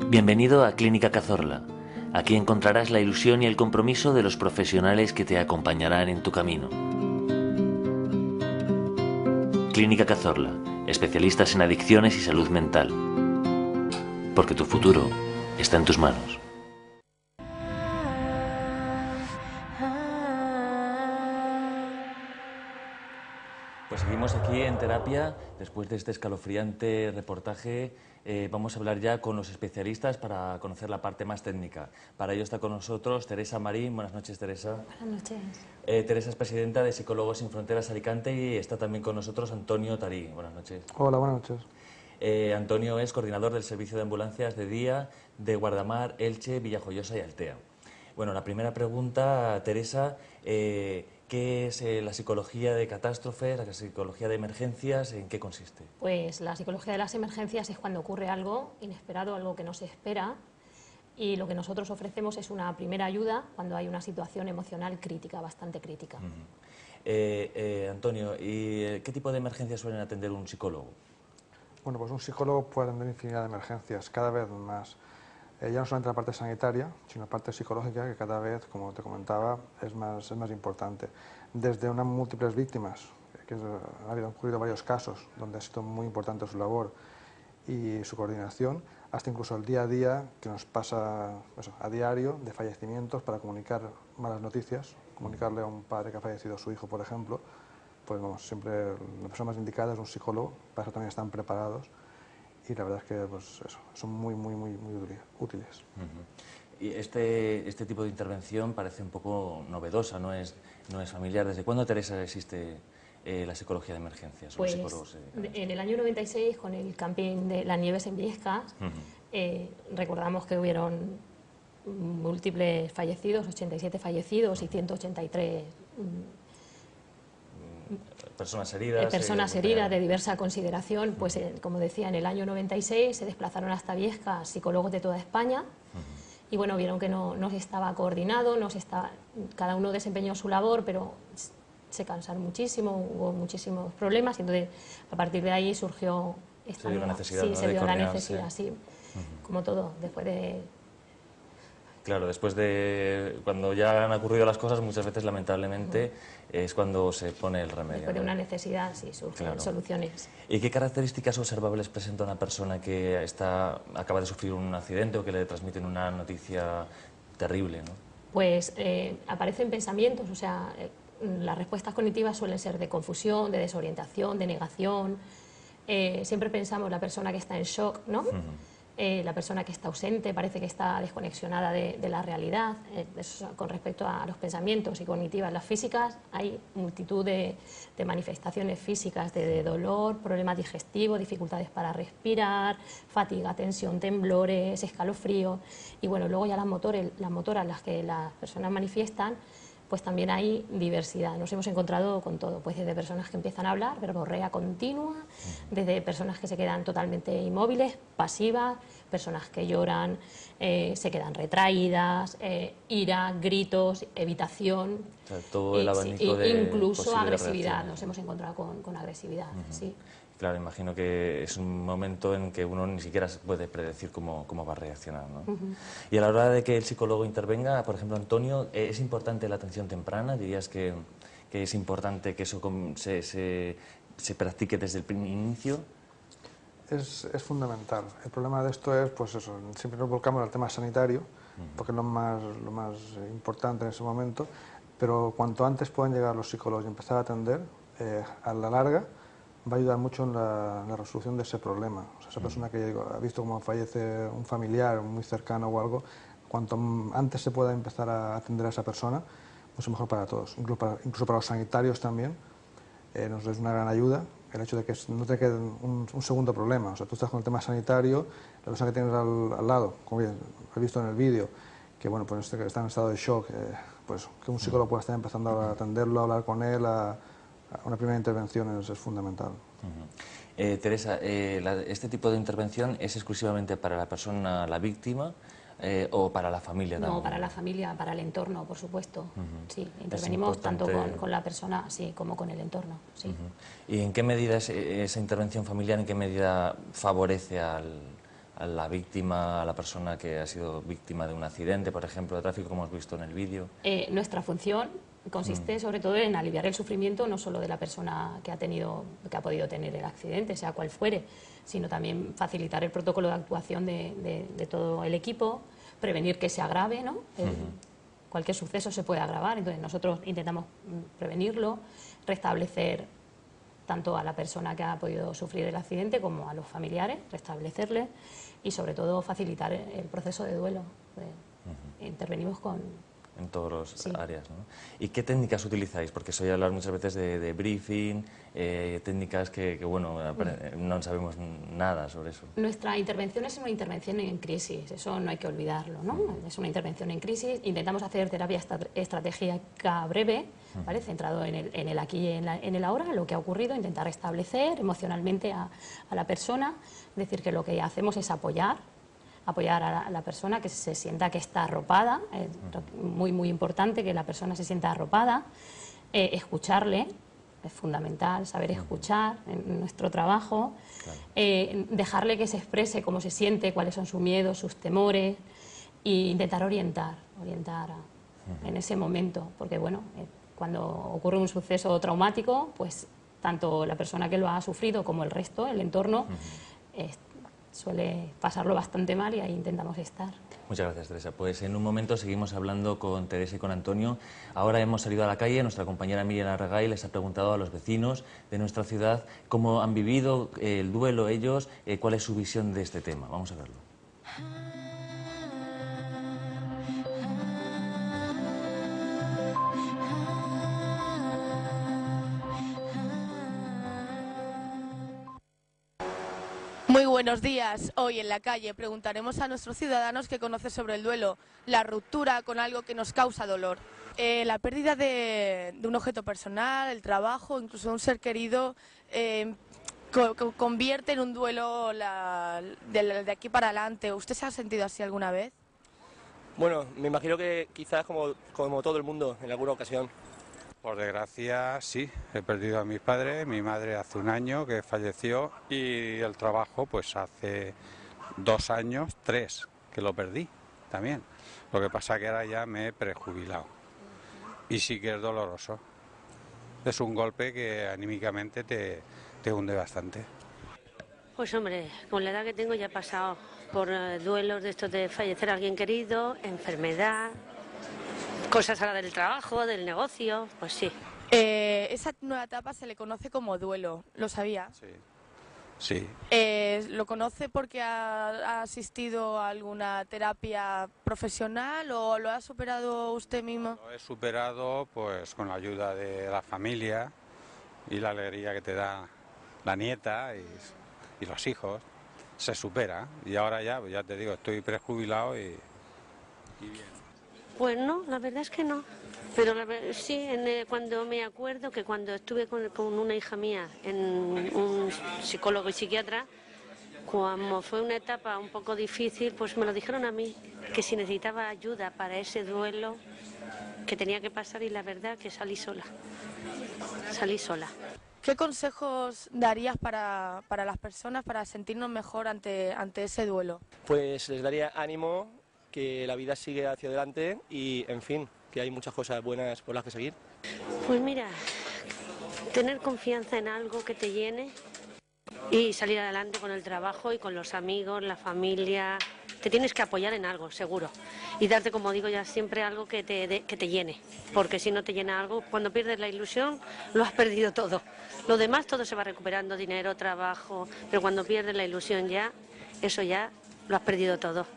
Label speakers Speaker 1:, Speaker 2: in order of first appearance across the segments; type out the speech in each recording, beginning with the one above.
Speaker 1: Bienvenido a Clínica Cazorla. Aquí encontrarás la ilusión y el compromiso de los profesionales que te acompañarán en tu camino. Clínica Cazorla, especialistas en adicciones y salud mental. Porque tu futuro está en tus manos. Pues seguimos aquí en terapia. Después de este escalofriante reportaje, vamos a hablar ya con los especialistas para conocer la parte más técnica. Para ello está con nosotros Teresa Marín. Buenas noches, Teresa.
Speaker 2: Buenas noches.
Speaker 1: Teresa es presidenta de Psicólogos Sin Fronteras Alicante y está también con nosotros Antonio Tarí. Buenas noches.
Speaker 3: Hola, buenas noches.
Speaker 1: Antonio es coordinador del servicio de ambulancias de día de Guardamar, Elche, Villajoyosa y Altea. Bueno, la primera pregunta, Teresa, ¿qué es la psicología de catástrofes, la psicología de emergencias? ¿En qué consiste?
Speaker 2: Pues la psicología de las emergencias es cuando ocurre algo inesperado, algo que no se espera, y lo que nosotros ofrecemos es una primera ayuda cuando hay una situación emocional crítica, bastante crítica.
Speaker 1: Antonio, ¿y qué tipo de emergencias suelen atender un psicólogo?
Speaker 3: Bueno, pues un psicólogo puede atender infinidad de emergencias, cada vez más. Ya no solamente la parte sanitaria, sino la parte psicológica, que cada vez, como te comentaba, es más importante. Desde unas múltiples víctimas, que ha ocurrido varios casos donde ha sido muy importante su labor y su coordinación, hasta incluso el día a día que nos pasa a diario de fallecimientos para comunicar malas noticias, comunicarle a un padre que ha fallecido su hijo, por ejemplo. Pues vamos, siempre la persona más indicada es un psicólogo, para eso también están preparados. Y la verdad es que pues eso, son muy útiles.
Speaker 1: Y este tipo de intervención parece un poco novedosa, no es familiar. ¿Desde cuándo, Teresa, existe la psicología de emergencias?
Speaker 2: Pues en el año 96, con el camping de las Nieves en Viescas, recordamos que hubieron múltiples fallecidos, 87 fallecidos y 183
Speaker 1: personas heridas.
Speaker 2: Personas heridas de diversa consideración. Pues como decía, en el año 96 se desplazaron hasta Viescas psicólogos de toda España y bueno, vieron que no estaba coordinado, cada uno desempeñó su labor, pero se cansaron muchísimo, hubo muchísimos problemas y entonces a partir de ahí surgió esta
Speaker 1: se dio la necesidad,
Speaker 2: sí,
Speaker 1: ¿no?
Speaker 2: se dio la necesidad,
Speaker 1: sí.
Speaker 2: Como todo, después de...
Speaker 1: Claro, después de cuando ya han ocurrido las cosas, muchas veces lamentablemente es cuando se pone el remedio.
Speaker 2: Después de una necesidad, sí, surgen soluciones.
Speaker 1: ¿Y qué características observables presenta una persona que acaba de sufrir un accidente o que le transmiten una noticia terrible, ¿no?
Speaker 2: Pues aparecen pensamientos, o sea, las respuestas cognitivas suelen ser de confusión, de desorientación, de negación. Siempre pensamos la persona que está en shock, ¿no? La persona que está ausente, parece que está desconexionada de la realidad. Eso con respecto a los pensamientos y cognitivas. Las físicas, hay multitud de manifestaciones físicas de dolor, problemas digestivos, dificultades para respirar, fatiga, tensión, temblores, escalofríos. Y bueno, luego ya las motoras, las que las personas manifiestan, pues también hay diversidad. Nos hemos encontrado con todo, pues desde personas que empiezan a hablar, verborrea continua, desde personas que se quedan totalmente inmóviles, pasivas, personas que lloran, se quedan retraídas, ira, gritos, evitación,
Speaker 1: o sea, todo el abanico de
Speaker 2: incluso agresividad.
Speaker 1: reacciones.
Speaker 2: Nos hemos encontrado con agresividad, sí.
Speaker 1: Claro, imagino que es un momento en que uno ni siquiera puede predecir cómo va a reaccionar, ¿no? Y a la hora de que el psicólogo intervenga, por ejemplo, Antonio, ¿es importante la atención temprana? ¿Dirías que es importante que eso se practique desde el inicio?
Speaker 3: Es fundamental. El problema de esto es, pues eso, siempre nos volcamos al tema sanitario, porque es lo más importante en ese momento, pero cuanto antes puedan llegar los psicólogos y empezar a atender, a la larga, va a ayudar mucho en la resolución de ese problema. O sea, esa persona que ha visto cómo fallece un familiar muy cercano o algo, cuanto antes se pueda empezar a atender a esa persona, mucho mejor para todos. Incluso para los sanitarios también, nos es una gran ayuda el hecho de que no te quede un segundo problema. O sea, tú estás con el tema sanitario, la persona que tienes al lado, como bien he visto en el vídeo, que bueno, pues está en estado de shock, pues que un psicólogo pueda estar empezando a atenderlo, a hablar con él, una primera intervención es fundamental.
Speaker 1: Teresa, ¿este tipo de intervención es exclusivamente para la persona, la víctima, o para la familia también?
Speaker 2: No, para la familia, para el entorno, por supuesto. Sí, intervenimos tanto con la persona, sí, como con el entorno. Sí.
Speaker 1: ¿Y en qué medida esa intervención familiar, en qué medida favorece al la víctima, a la persona que ha sido víctima de un accidente, por ejemplo, de tráfico, como hemos visto en el vídeo?
Speaker 2: Nuestra función consiste sobre todo en aliviar el sufrimiento no solo de la persona que ha podido tener el accidente, sea cual fuere, sino también facilitar el protocolo de actuación de todo el equipo, prevenir que se agrave, ¿no? Cualquier suceso se puede agravar, entonces nosotros intentamos prevenirlo, restablecer tanto a la persona que ha podido sufrir el accidente como a los familiares, restablecerles y sobre todo facilitar el proceso de duelo. Intervenimos
Speaker 1: en todas las áreas, ¿no? ¿Y qué técnicas utilizáis? Porque soy hablar muchas veces de briefing, técnicas que bueno, no sabemos nada sobre eso.
Speaker 2: Nuestra intervención es una intervención en crisis, eso no hay que olvidarlo, ¿no? Es una intervención en crisis, intentamos hacer terapia estratégica breve, ¿vale? Centrado en el aquí y en el ahora, lo que ha ocurrido, intentar restablecer emocionalmente a la persona, es decir, que lo que hacemos es apoyar a la persona, que se sienta que está arropada, es muy importante que la persona se sienta arropada, escucharle, es fundamental saber escuchar en nuestro trabajo, dejarle que se exprese cómo se siente, cuáles son sus miedos, sus temores, e intentar orientar en ese momento, porque bueno, cuando ocurre un suceso traumático, pues tanto la persona que lo ha sufrido como el resto, el entorno, suele pasarlo bastante mal y ahí intentamos estar.
Speaker 1: Muchas gracias, Teresa. Pues en un momento seguimos hablando con Teresa y con Antonio. Ahora hemos salido a la calle, nuestra compañera Miriam Arragay les ha preguntado a los vecinos de nuestra ciudad cómo han vivido el duelo ellos, cuál es su visión de este tema. Vamos a verlo.
Speaker 4: Muy buenos días. Hoy en la calle preguntaremos a nuestros ciudadanos qué conocen sobre el duelo, la ruptura con algo que nos causa dolor. La pérdida de un objeto personal, el trabajo, incluso un ser querido, convierte en un duelo de aquí para adelante. ¿Usted se ha sentido así alguna vez?
Speaker 5: Bueno, me imagino que quizás como todo el mundo en alguna ocasión.
Speaker 6: Por desgracia, sí, he perdido a mis padres, mi madre hace un año que falleció y el trabajo pues hace 2 años, 3, que lo perdí también. Lo que pasa que ahora ya me he prejubilado y sí que es doloroso. Es un golpe que anímicamente te hunde bastante.
Speaker 7: Pues hombre, con la edad que tengo ya he pasado por duelos de estos de fallecer a alguien querido, enfermedad, cosas ahora del trabajo, del negocio, pues sí.
Speaker 4: Esa nueva etapa se le conoce como duelo, ¿lo sabía?
Speaker 6: Sí. Sí.
Speaker 4: ¿Lo conoce porque ha asistido a alguna terapia profesional o lo ha superado usted mismo?
Speaker 6: Lo he superado pues con la ayuda de la familia y la alegría que te da la nieta y los hijos. Se supera y ahora ya te digo, estoy prejubilado y bien.
Speaker 7: Pues no, la verdad es que no. Pero sí, cuando me acuerdo que cuando estuve con una hija mía en un psicólogo y psiquiatra, cuando fue una etapa un poco difícil, pues me lo dijeron a mí, que si necesitaba ayuda para ese duelo que tenía que pasar y la verdad que salí sola. Salí sola.
Speaker 4: ¿Qué consejos darías para las personas para sentirnos mejor ante ese duelo?
Speaker 5: Pues les daría ánimo, que la vida sigue hacia adelante y, en fin, que hay muchas cosas buenas por las que seguir.
Speaker 7: Pues mira, tener confianza en algo que te llene y salir adelante con el trabajo y con los amigos, la familia. Te tienes que apoyar en algo, seguro. Y darte, como digo ya, siempre algo que te llene. Porque si no te llena algo, cuando pierdes la ilusión, lo has perdido todo. Lo demás todo se va recuperando, dinero, trabajo. Pero cuando pierdes la ilusión ya, eso ya lo has perdido todo.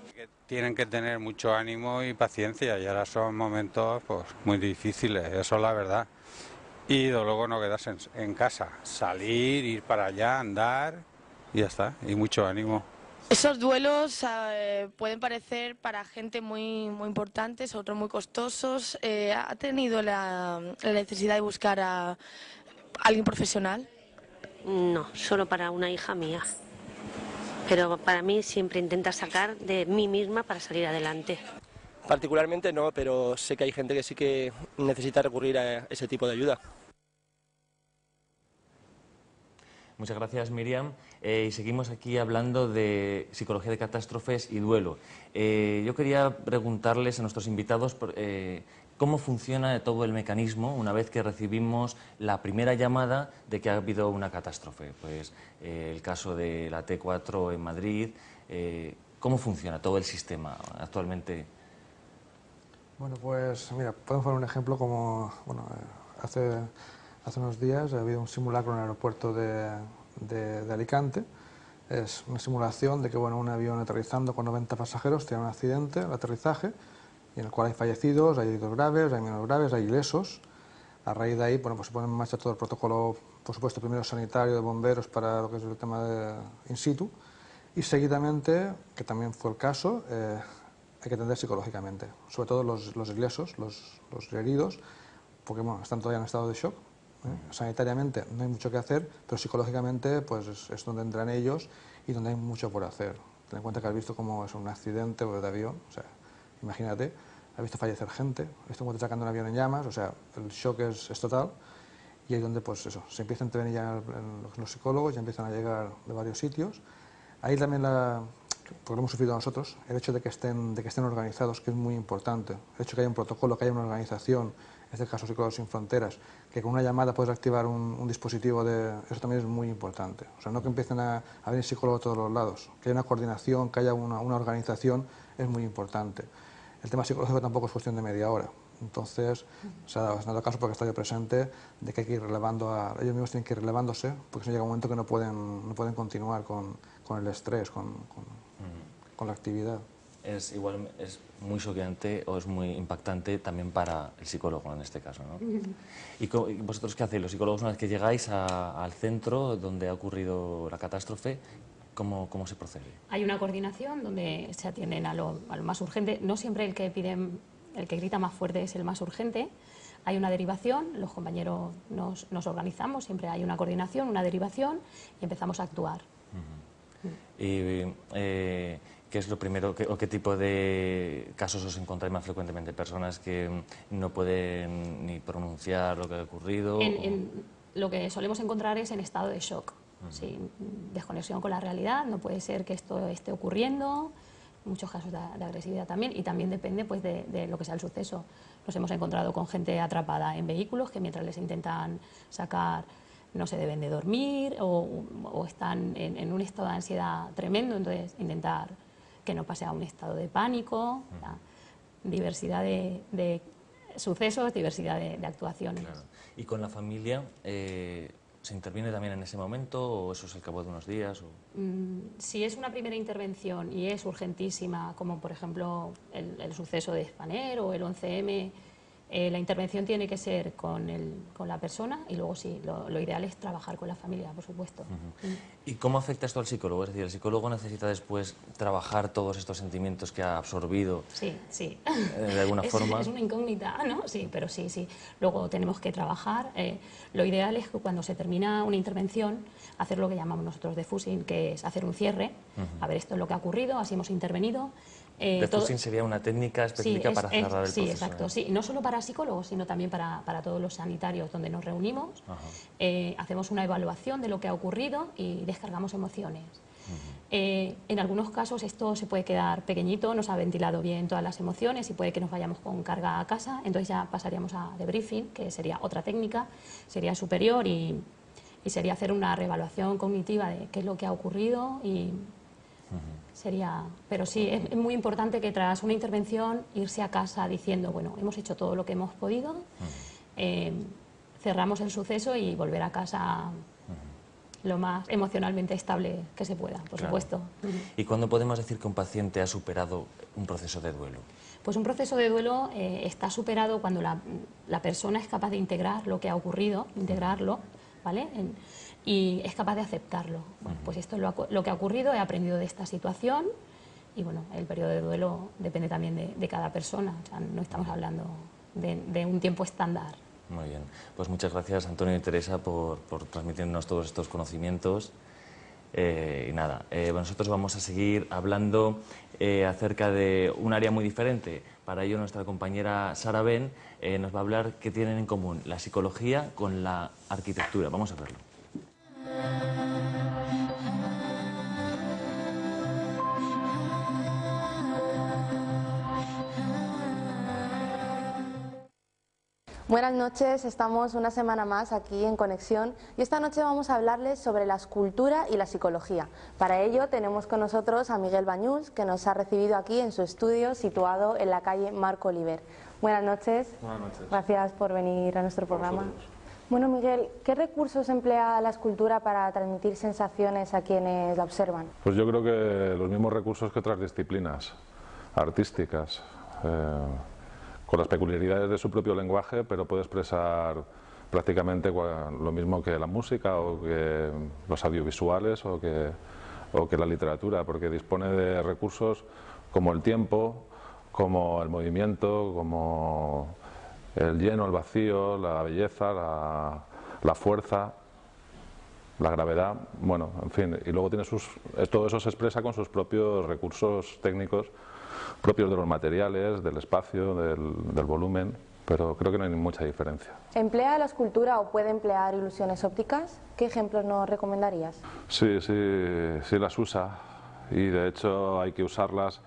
Speaker 6: Tienen que tener mucho ánimo y paciencia y ahora son momentos pues muy difíciles, eso es la verdad. Y luego no quedarse en casa, salir, ir para allá, andar y ya está, y mucho ánimo.
Speaker 4: Esos duelos pueden parecer para gente muy importantes, otros muy costosos. ¿Ha tenido la necesidad de buscar a alguien profesional?
Speaker 7: No, solo para una hija mía. Pero para mí siempre intenta sacar de mí misma para salir adelante.
Speaker 5: Particularmente no, pero sé que hay gente que sí que necesita recurrir a ese tipo de ayuda.
Speaker 1: Muchas gracias, Miriam. Y seguimos aquí hablando de psicología de catástrofes y duelo. Yo quería preguntarles a nuestros invitados cómo funciona todo el mecanismo una vez que recibimos la primera llamada de que ha habido una catástrofe. Pues el caso de la T4 en Madrid. ¿Cómo funciona todo el sistema actualmente?
Speaker 3: Bueno, pues mira, podemos poner un ejemplo como, bueno, hace unos días ha habido un simulacro en el aeropuerto de Alicante. Es una simulación de que, bueno, un avión aterrizando con 90 pasajeros tiene un accidente al aterrizaje, y en el cual hay fallecidos, hay heridos graves, hay menos graves, hay ilesos. A raíz de ahí, bueno, pues se pone en marcha todo el protocolo, por supuesto, primero sanitario de bomberos para lo que es el tema de in situ, y seguidamente, que también fue el caso, hay que atender psicológicamente, sobre todo los ilesos, los heridos, porque bueno, están todavía en estado de shock. Sanitariamente no hay mucho que hacer, pero psicológicamente pues es donde entran ellos y donde hay mucho por hacer. Ten en cuenta que has visto cómo es un accidente de avión, o sea, imagínate, has visto fallecer gente, has visto cómo te sacan de un avión en llamas, o sea, el shock es total, y ahí donde pues eso, se empiezan a intervenir ya los psicólogos, ya empiezan a llegar de varios sitios. Ahí también, porque lo hemos sufrido nosotros, el hecho de que estén organizados, que es muy importante, el hecho de que haya un protocolo, que haya una organización, en este caso Psicólogos Sin Fronteras, que con una llamada puedes activar un dispositivo eso también es muy importante. O sea, no que empiecen a venir psicólogos a todos los lados, que haya una coordinación, que haya una organización, es muy importante. El tema psicológico tampoco es cuestión de media hora. Entonces, se ha dado caso porque está yo presente de que hay que ir relevando, ellos mismos tienen que ir relevándose, porque llega un momento que no pueden continuar con el estrés, con la actividad.
Speaker 1: Es muy choqueante o es muy impactante también para el psicólogo en este caso, ¿no? ¿Y vosotros qué hacéis? Los psicólogos, una vez que llegáis al centro donde ha ocurrido la catástrofe, ¿cómo se procede? Hay
Speaker 2: una coordinación donde se atienden a lo más urgente. No siempre el que grita más fuerte es el más urgente. Hay una derivación, los compañeros nos organizamos, siempre hay una coordinación, una derivación y empezamos a actuar.
Speaker 1: ¿Y qué es lo primero, o qué tipo de casos os encontráis más frecuentemente? ¿Personas que no pueden ni pronunciar lo que ha ocurrido?
Speaker 2: Lo que solemos encontrar es en estado de shock, ¿sí? Desconexión con la realidad, no puede ser que esto esté ocurriendo, muchos casos de agresividad también, y también depende pues, de lo que sea el suceso. Nos hemos encontrado con gente atrapada en vehículos que mientras les intentan sacar no se deben de dormir o están en un estado de ansiedad tremendo, entonces intentar que no pase a un estado de pánico, diversidad de sucesos, diversidad de actuaciones.
Speaker 1: Claro. ¿Y con la familia se interviene también en ese momento o eso es al cabo de unos días?
Speaker 2: Si es una primera intervención y es urgentísima, como por ejemplo el suceso de Spanair o el 11M, la intervención tiene que ser con la persona y luego sí, lo ideal es trabajar con la familia, por supuesto.
Speaker 1: ¿Y cómo afecta esto al psicólogo? Es decir, ¿el psicólogo necesita después trabajar todos estos sentimientos que ha absorbido?
Speaker 2: Sí.
Speaker 1: De alguna forma.
Speaker 2: Es una incógnita, ¿no? Sí, pero sí. Luego tenemos que trabajar. Lo ideal es que cuando se termina una intervención, hacer lo que llamamos nosotros defusing, que es hacer un cierre, a ver, esto es lo que ha ocurrido, así hemos intervenido.
Speaker 1: Defusing sería una técnica específica para cerrar el proceso.
Speaker 2: Sí, exacto. Sí, no solo para psicólogos, sino también para todos los sanitarios donde nos reunimos. Hacemos una evaluación de lo que ha ocurrido y descargamos emociones. En algunos casos esto se puede quedar pequeñito, no se ha ventilado bien todas las emociones y puede que nos vayamos con carga a casa, entonces ya pasaríamos a debriefing, que sería otra técnica, sería superior y sería hacer una reevaluación cognitiva de qué es lo que ha ocurrido y... Pero sí, es muy importante que tras una intervención irse a casa diciendo, bueno, hemos hecho todo lo que hemos podido, cerramos el suceso y volver a casa lo más emocionalmente estable que se pueda, por supuesto.
Speaker 1: ¿Y cuándo podemos decir que un paciente ha superado un proceso de duelo?
Speaker 2: Pues un proceso de duelo está superado cuando la persona es capaz de integrar lo que ha ocurrido, integrarlo, ¿vale? Y es capaz de aceptarlo. Bueno, pues esto es lo que ha ocurrido, he aprendido de esta situación y bueno, el periodo de duelo depende también de cada persona, o sea, no estamos hablando de un tiempo estándar.
Speaker 1: Muy bien, pues muchas gracias Antonio y Teresa por transmitirnos todos estos conocimientos. Y nada, nosotros vamos a seguir hablando acerca de un área muy diferente. Para ello nuestra compañera Sara Ben nos va a hablar qué tienen en común la psicología con la arquitectura. Vamos a verlo.
Speaker 8: Buenas noches, estamos una semana más aquí en Conexión y esta noche vamos a hablarles sobre la escultura y la psicología. Para ello tenemos con nosotros a Miguel Bañuls, que nos ha recibido aquí en su estudio situado en la calle Marco Oliver. Buenas noches.
Speaker 9: Buenas noches.
Speaker 8: Gracias por venir a nuestro programa. Bueno, Miguel, ¿qué recursos emplea la escultura para transmitir sensaciones a quienes la observan?
Speaker 9: Pues yo creo que los mismos recursos que otras disciplinas artísticas, con las peculiaridades de su propio lenguaje, pero puede expresar prácticamente lo mismo que la música o que los audiovisuales o que la literatura, porque dispone de recursos como el tiempo, como el movimiento, como el lleno, el vacío, la belleza, la fuerza, la gravedad, bueno, en fin, y luego tiene todo eso se expresa con sus propios recursos técnicos propios de los materiales, del espacio, del volumen, pero creo que no hay mucha diferencia.
Speaker 8: ¿Emplea la escultura o puede emplear ilusiones ópticas? ¿Qué ejemplos nos recomendarías?
Speaker 9: Sí las usa, y de hecho hay que usarlas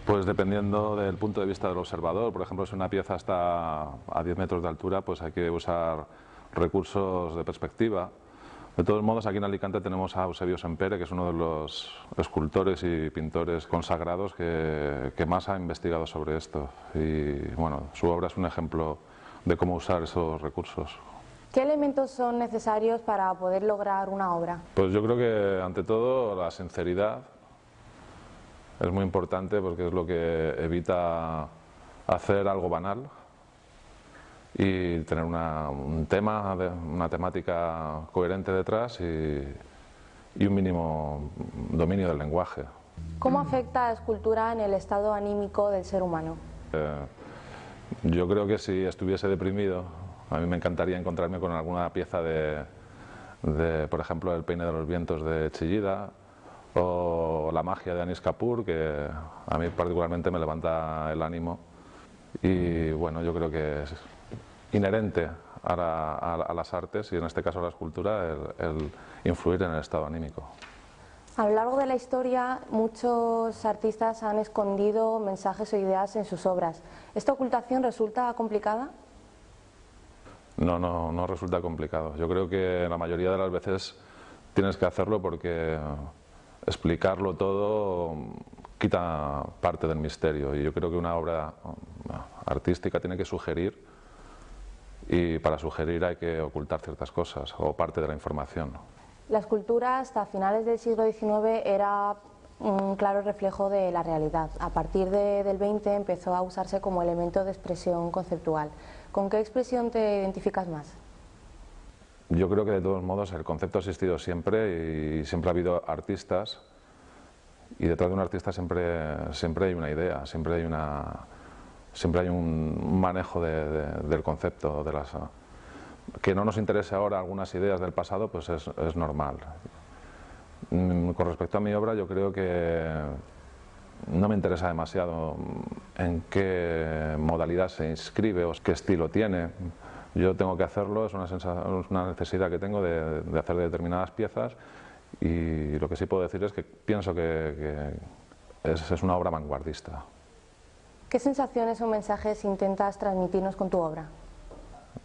Speaker 9: pues dependiendo del punto de vista del observador. Por ejemplo, si una pieza está a 10 metros de altura, pues hay que usar recursos de perspectiva. De todos modos, aquí en Alicante tenemos a Eusebio Sempere, que es uno de los escultores y pintores consagrados que más ha investigado sobre esto. Y bueno, su obra es un ejemplo de cómo usar esos recursos.
Speaker 8: ¿Qué elementos son necesarios para poder lograr una obra?
Speaker 9: Pues yo creo que ante todo la sinceridad es muy importante, porque es lo que evita hacer algo banal y tener un tema, una temática coherente detrás y un mínimo dominio del lenguaje.
Speaker 8: ¿Cómo afecta la escultura en el estado anímico del ser humano?
Speaker 9: Yo creo que si estuviese deprimido, a mí me encantaría encontrarme con alguna pieza por ejemplo, El peine de los vientos de Chillida, o La magia de Anish Kapoor, que a mí particularmente me levanta el ánimo, y bueno, yo creo que es inherente a las artes, y en este caso a la escultura, el influir en el estado anímico.
Speaker 8: A lo largo de la historia, muchos artistas han escondido mensajes o ideas en sus obras. ¿Esta ocultación resulta complicada?
Speaker 9: No resulta complicado. Yo creo que la mayoría de las veces tienes que hacerlo, porque explicarlo todo quita parte del misterio, y yo creo que una obra artística tiene que sugerir, y para sugerir hay que ocultar ciertas cosas o parte de la información.
Speaker 8: La escultura hasta finales del siglo XIX era un claro reflejo de la realidad. A partir del XX empezó a usarse como elemento de expresión conceptual. ¿Con qué expresión te identificas más?
Speaker 9: Yo creo que de todos modos el concepto ha existido siempre, y siempre ha habido artistas, y detrás de un artista siempre hay una idea, siempre hay un manejo del concepto. Que no nos interese ahora algunas ideas del pasado, pues es normal. Con respecto a mi obra, yo creo que no me interesa demasiado en qué modalidad se inscribe o qué estilo tiene. Yo tengo que hacerlo, es una necesidad que tengo de hacer determinadas piezas, y lo que sí puedo decir es que pienso que es una obra vanguardista.
Speaker 8: ¿Qué sensaciones o mensajes intentas transmitirnos con tu obra?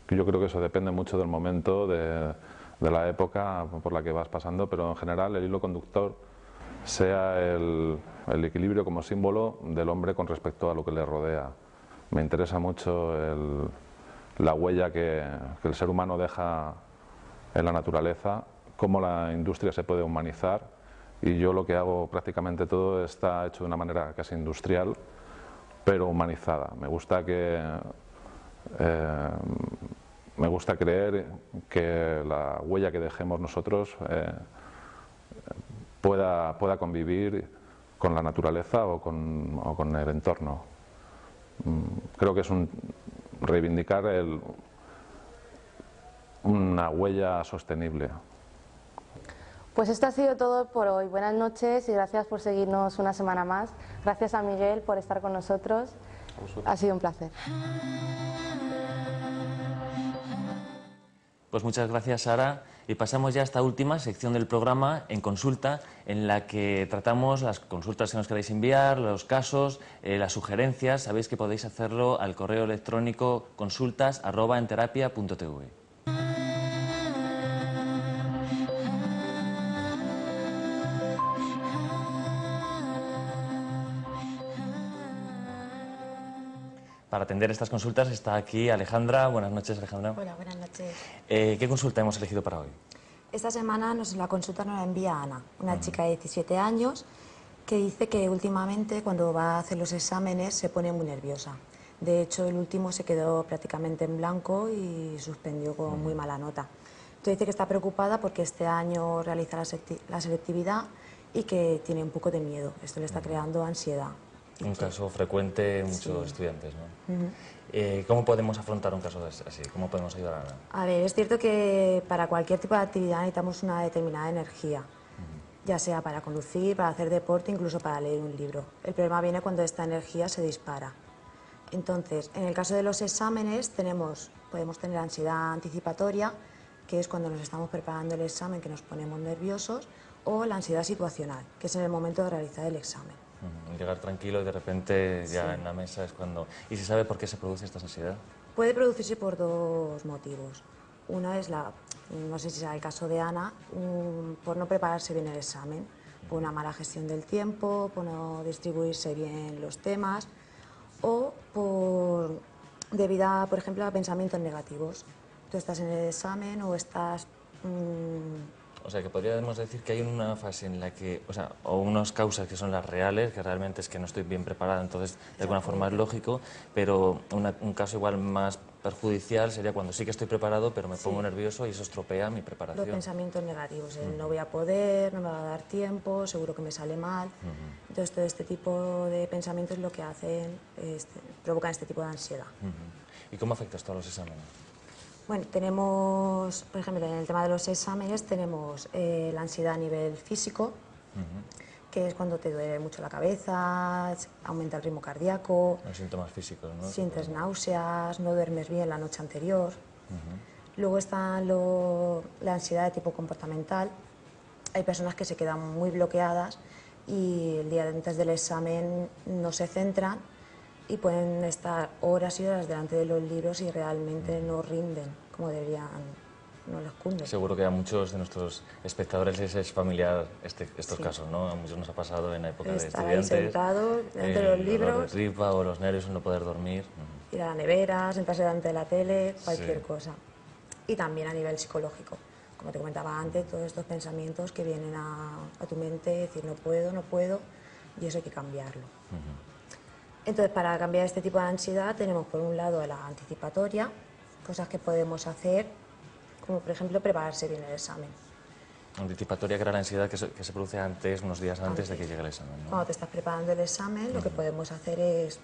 Speaker 9: Yo creo que eso depende mucho del momento, de la época por la que vas pasando, pero en general el hilo conductor sea el equilibrio como símbolo del hombre con respecto a lo que le rodea. Me interesa mucho la huella que el ser humano deja en la naturaleza, cómo la industria se puede humanizar, y yo lo que hago prácticamente todo está hecho de una manera casi industrial, pero humanizada. Me gusta creer que la huella que dejemos nosotros pueda convivir con la naturaleza o con el entorno. Creo que es reivindicar una huella sostenible.
Speaker 8: Pues esto ha sido todo por hoy. Buenas noches y gracias por seguirnos una semana más. Gracias a Miguel por estar con nosotros. Ha sido un placer.
Speaker 1: Pues muchas gracias, Sara. Y pasamos ya a esta última sección del programa, en consulta, en la que tratamos las consultas que nos queráis enviar, los casos, las sugerencias. Sabéis que podéis hacerlo al correo electrónico consultas@enterapia.tv. Para atender estas consultas está aquí Alejandra. Buenas noches, Alejandra.
Speaker 10: Hola, buenas noches.
Speaker 1: ¿Qué consulta hemos elegido para hoy?
Speaker 10: Esta semana la consulta nos la envía Ana, una chica de 17 años que dice que últimamente cuando va a hacer los exámenes se pone muy nerviosa. De hecho, el último se quedó prácticamente en blanco y suspendió con muy mala nota. Entonces dice que está preocupada porque este año realiza la selectividad y que tiene un poco de miedo. Esto le está creando ansiedad.
Speaker 1: Un caso frecuente en muchos estudiantes, ¿no? ¿Cómo podemos afrontar un caso así? ¿Cómo podemos ayudar a Ana?
Speaker 10: A ver, es cierto que para cualquier tipo de actividad necesitamos una determinada energía, ya sea para conducir, para hacer deporte, incluso para leer un libro. El problema viene cuando esta energía se dispara. Entonces, en el caso de los exámenes podemos tener ansiedad anticipatoria, que es cuando nos estamos preparando el examen que nos ponemos nerviosos, o la ansiedad situacional, que es en el momento de realizar el examen.
Speaker 1: Llegar tranquilo y de repente ya en la mesa es cuando... ¿Y se sabe por qué se produce esta ansiedad?
Speaker 10: Puede producirse por dos motivos. Una es no sé si será el caso de Ana, por no prepararse bien el examen, por una mala gestión del tiempo, por no distribuirse bien los temas o debido a, por ejemplo, a pensamientos negativos. Tú estás en el examen o estás...
Speaker 1: O sea, que podríamos decir que hay una fase en la que, o unas causas que son las reales, que realmente es que no estoy bien preparada, entonces de alguna forma es lógico, pero un caso igual más perjudicial sería cuando sí que estoy preparado, pero me pongo nervioso y eso estropea mi preparación.
Speaker 10: Los pensamientos negativos, no voy a poder, no me va a dar tiempo, seguro que me sale mal. Entonces todo este tipo de pensamientos lo que hacen provocan este tipo de ansiedad.
Speaker 1: ¿Y cómo afecta esto a los exámenes?
Speaker 10: Bueno, tenemos, por ejemplo, en el tema de los exámenes tenemos la ansiedad a nivel físico, que es cuando te duele mucho la cabeza, aumenta el ritmo cardíaco.
Speaker 1: Los síntomas físicos, ¿no?
Speaker 10: Sientes náuseas, no duermes bien la noche anterior. Luego está la ansiedad de tipo comportamental. Hay personas que se quedan muy bloqueadas y el día antes del examen no se centran y pueden estar horas y horas delante de los libros y realmente no rinden como deberían, no les cunde.
Speaker 1: Seguro que a muchos de nuestros espectadores es familiar estos casos, ¿no? A muchos nos ha pasado en la época de estudiantes.
Speaker 10: Estar ahí sentado delante de los libros.
Speaker 1: Dolor de tripa o los nervios, no poder dormir.
Speaker 10: Ir a la nevera, sentarse delante de la tele, cualquier cosa. Y también a nivel psicológico. Como te comentaba antes, todos estos pensamientos que vienen a tu mente, decir no puedo, y eso hay que cambiarlo. Entonces, para cambiar este tipo de ansiedad tenemos por un lado la anticipatoria, cosas que podemos hacer, como por ejemplo prepararse bien el examen.
Speaker 1: Anticipatoria, que era la ansiedad que se produce unos días antes de que llegue el examen, ¿no?
Speaker 10: Cuando te estás preparando el examen, lo que podemos hacer es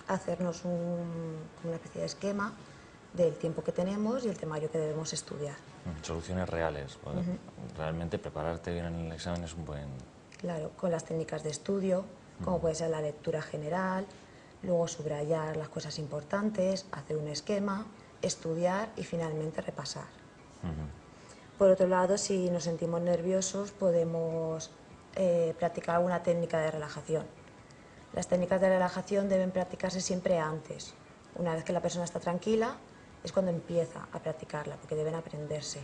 Speaker 10: hacernos una especie de esquema del tiempo que tenemos y el temario que debemos estudiar.
Speaker 1: Soluciones reales. Realmente prepararte bien en el examen es un buen...
Speaker 10: Claro, con las técnicas de estudio, como puede ser la lectura general, luego subrayar las cosas importantes, hacer un esquema, estudiar y finalmente repasar. Por otro lado, si nos sentimos nerviosos, podemos practicar alguna técnica de relajación. Las técnicas de relajación deben practicarse siempre antes. Una vez que la persona está tranquila, es cuando empieza a practicarla, porque deben aprenderse.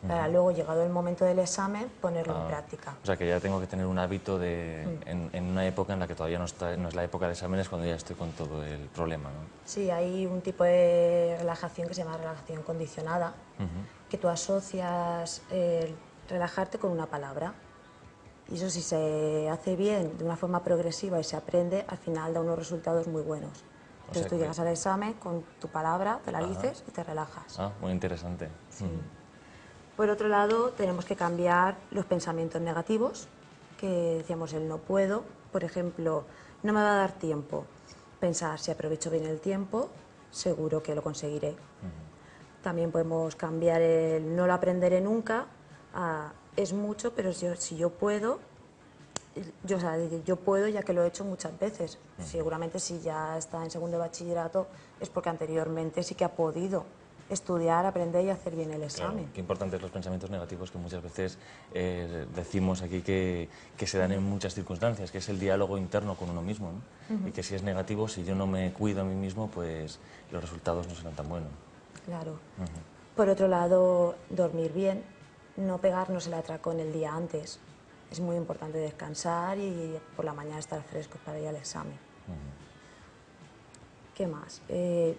Speaker 10: Para luego, llegado el momento del examen, ponerlo en práctica.
Speaker 1: O sea, que ya tengo que tener un hábito en una época en la que todavía no es la época de exámenes, cuando ya estoy con todo el problema, ¿no?
Speaker 10: Sí, hay un tipo de relajación que se llama relajación condicionada, que tú asocias relajarte con una palabra. Y eso, si se hace bien, de una forma progresiva y se aprende, al final da unos resultados muy buenos. Entonces tú llegas al examen con tu palabra, te la dices y te relajas.
Speaker 1: Muy interesante.
Speaker 10: Sí. Por otro lado, tenemos que cambiar los pensamientos negativos, que decíamos el no puedo. Por ejemplo, no me va a dar tiempo. Pensar, si aprovecho bien el tiempo, seguro que lo conseguiré. También podemos cambiar el no lo aprenderé nunca a es mucho, pero si yo puedo, yo puedo ya que lo he hecho muchas veces. Seguramente si ya está en segundo de bachillerato es porque anteriormente sí que ha podido estudiar, aprender y hacer bien el examen.
Speaker 1: Claro, qué importantes los pensamientos negativos que muchas veces decimos aquí que se dan en muchas circunstancias, que es el diálogo interno con uno mismo, ¿no? Y que si es negativo, si yo no me cuido a mí mismo, pues los resultados no serán tan buenos.
Speaker 10: Claro. Por otro lado, dormir bien, no pegarnos el atracón el día antes. Es muy importante descansar y por la mañana estar frescos para ir al examen. ¿Qué más?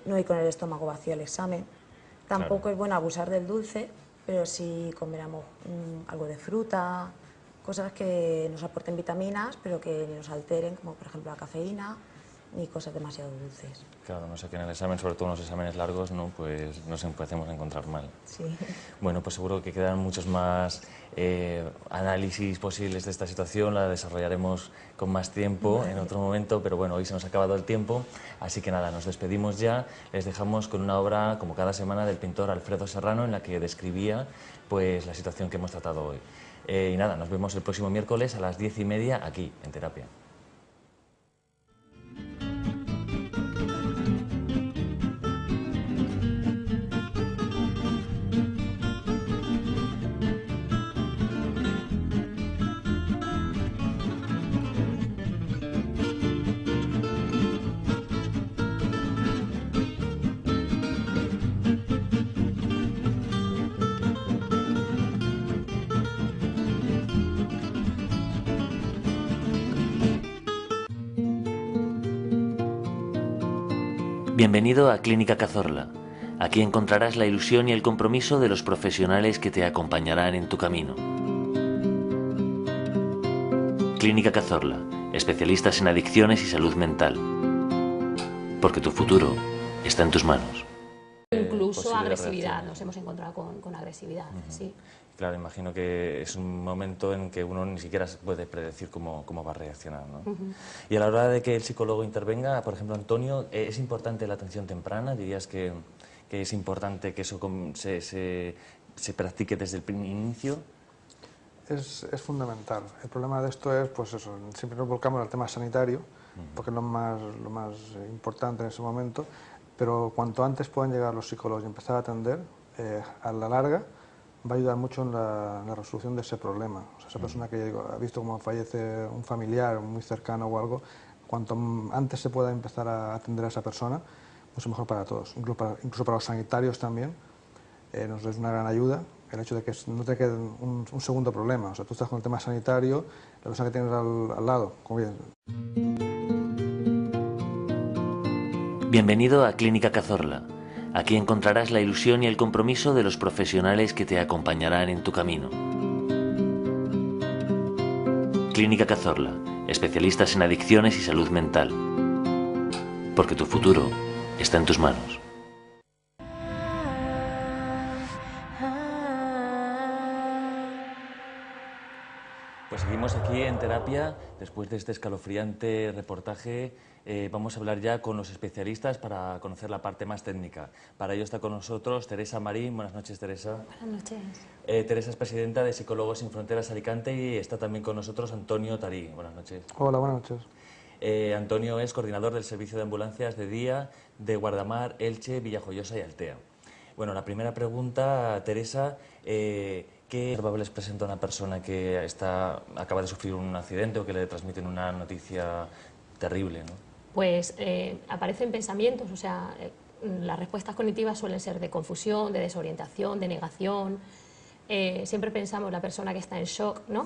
Speaker 10: No ir con el estómago vacío al examen. Tampoco es bueno abusar del dulce, pero sí comeramos algo de fruta, cosas que nos aporten vitaminas, pero que ni nos alteren, como por ejemplo la cafeína, ni cosas demasiado dulces.
Speaker 1: Claro, no sé que en el examen, sobre todo en los exámenes largos, ¿no? Pues nos empecemos a encontrar mal.
Speaker 10: Sí.
Speaker 1: Bueno, pues seguro que quedan muchos más análisis posibles de esta situación, la desarrollaremos con más tiempo en otro momento, pero bueno, hoy se nos ha acabado el tiempo, así que nada, nos despedimos ya, les dejamos con una obra, como cada semana, del pintor Alfredo Serrano, en la que describía pues la situación que hemos tratado hoy. Y nada, nos vemos el próximo miércoles a las 10:30 aquí, en Terapia.
Speaker 11: Bienvenido a Clínica Cazorla. Aquí encontrarás la ilusión y el compromiso de los profesionales que te acompañarán en tu camino. Clínica Cazorla, especialistas en adicciones y salud mental. Porque tu futuro está en tus manos.
Speaker 2: Incluso agresividad, nos hemos encontrado con agresividad, sí.
Speaker 1: Claro, imagino que es un momento en que uno ni siquiera puede predecir cómo va a reaccionar, ¿no? Y a la hora de que el psicólogo intervenga, por ejemplo, Antonio, ¿es importante la atención temprana? ¿Dirías que es importante que eso se practique desde el inicio?
Speaker 3: Es fundamental. El problema de esto es, pues eso, siempre nos volcamos al tema sanitario, porque es lo más importante en ese momento, pero cuanto antes puedan llegar los psicólogos y empezar a atender, a la larga va a ayudar mucho en la resolución de ese problema. O sea, esa persona que ha visto cómo fallece un familiar muy cercano o algo, cuanto antes se pueda empezar a atender a esa persona, mucho mejor para todos, incluso para los sanitarios también. Nos es una gran ayuda el hecho de que no te quede un segundo problema. O sea, tú estás con el tema sanitario, la persona que tienes al lado, como bien.
Speaker 11: Bienvenido a Clínica Cazorla. Aquí encontrarás la ilusión y el compromiso de los profesionales que te acompañarán en tu camino. Clínica Cazorla, especialistas en adicciones y salud mental. Porque tu futuro está en tus manos.
Speaker 1: Pues seguimos aquí en Terapia, después de este escalofriante reportaje. Vamos a hablar ya con los especialistas para conocer la parte más técnica. Para ello está con nosotros Teresa Marín. Buenas noches, Teresa.
Speaker 2: Buenas noches.
Speaker 1: Teresa es presidenta de Psicólogos Sin Fronteras Alicante y está también con nosotros Antonio Tarí. Buenas noches.
Speaker 3: Hola, buenas noches.
Speaker 1: Antonio es coordinador del servicio de ambulancias de día de Guardamar, Elche, Villajoyosa y Altea. Bueno, la primera pregunta, Teresa, ¿qué probables presenta una persona que acaba de sufrir un accidente o que le transmiten una noticia terrible, ¿no?
Speaker 2: Pues aparecen pensamientos, o sea, las respuestas cognitivas suelen ser de confusión, de desorientación, de negación. Siempre pensamos la persona que está en shock, ¿no?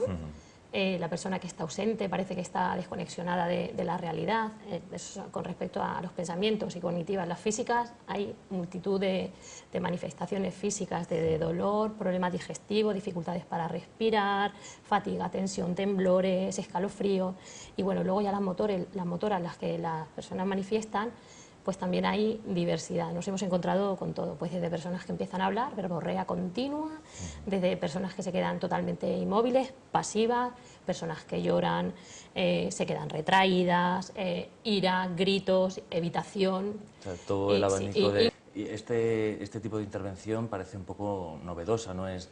Speaker 2: La persona que está ausente, parece que está desconexionada de la realidad. Eso con respecto a los pensamientos y cognitivas. Las físicas, hay multitud de manifestaciones físicas de dolor, problemas digestivos, dificultades para respirar, fatiga, tensión, temblores, escalofrío. Y bueno, luego ya las motoras, las que las personas manifiestan, pues también hay diversidad. Nos hemos encontrado con todo, pues desde personas que empiezan a hablar, verborrea continua, desde personas que se quedan totalmente inmóviles, pasivas, personas que lloran, se quedan retraídas, ira, gritos, evitación.
Speaker 1: O sea, todo el abanico de... Y este tipo de intervención parece un poco novedosa, no es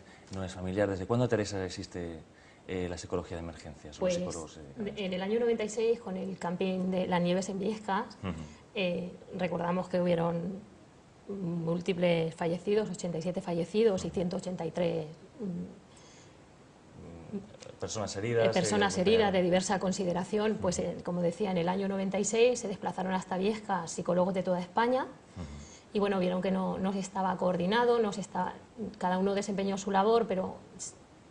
Speaker 1: familiar. ¿Desde cuándo, Teresa, existe la psicología de emergencias?
Speaker 2: Pues en el año 96, con el camping de las nieves en Viescas, recordamos que hubieron múltiples fallecidos, 87 fallecidos y 183
Speaker 1: personas heridas.
Speaker 2: Personas heridas de diversa consideración. Pues como decía, en el año 96 se desplazaron hasta Viesca psicólogos de toda España y bueno, vieron que no se estaba coordinado, cada uno desempeñó su labor, pero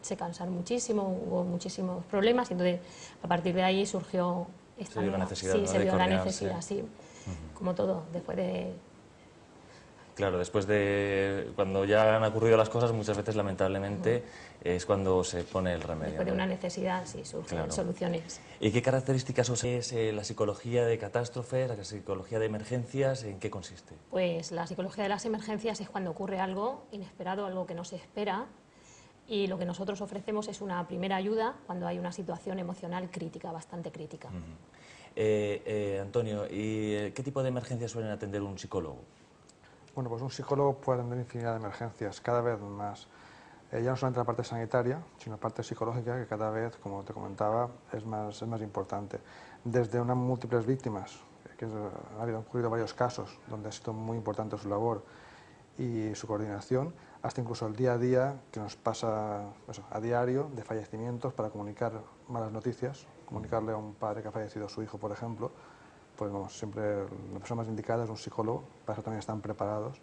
Speaker 2: se cansaron muchísimo, hubo muchísimos problemas y entonces a partir de ahí surgió esta
Speaker 1: se vio la necesidad,
Speaker 2: sí,
Speaker 1: ¿no?
Speaker 2: se vio la
Speaker 1: coordinarse.
Speaker 2: necesidad, sí, como todo, después de...
Speaker 1: Claro, después de cuando ya han ocurrido las cosas, muchas veces lamentablemente es cuando se pone el remedio.
Speaker 2: Después de
Speaker 1: ¿no?
Speaker 2: una necesidad, sí, surgen soluciones.
Speaker 1: ¿Y qué características es la psicología de catástrofes, la psicología de emergencias? ¿En qué consiste?
Speaker 2: Pues la psicología de las emergencias es cuando ocurre algo inesperado, algo que no se espera, y lo que nosotros ofrecemos es una primera ayuda cuando hay una situación emocional crítica, bastante crítica.
Speaker 1: Antonio, ¿y qué tipo de emergencias suelen atender un psicólogo?
Speaker 3: Bueno, pues un psicólogo puede atender infinidad de emergencias, cada vez más. Ya no solamente la parte sanitaria, sino la parte psicológica, que cada vez, como te comentaba, es más importante. Desde unas múltiples víctimas, que ha ocurrido varios casos donde ha sido muy importante su labor y su coordinación, hasta incluso el día a día que nos pasa a diario de fallecimientos para comunicar malas noticias, comunicarle a un padre que ha fallecido su hijo, por ejemplo. Pues vamos, siempre la persona más indicada es un psicólogo, para eso también están preparados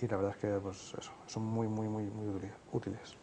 Speaker 3: y la verdad es que pues eso, son muy útiles.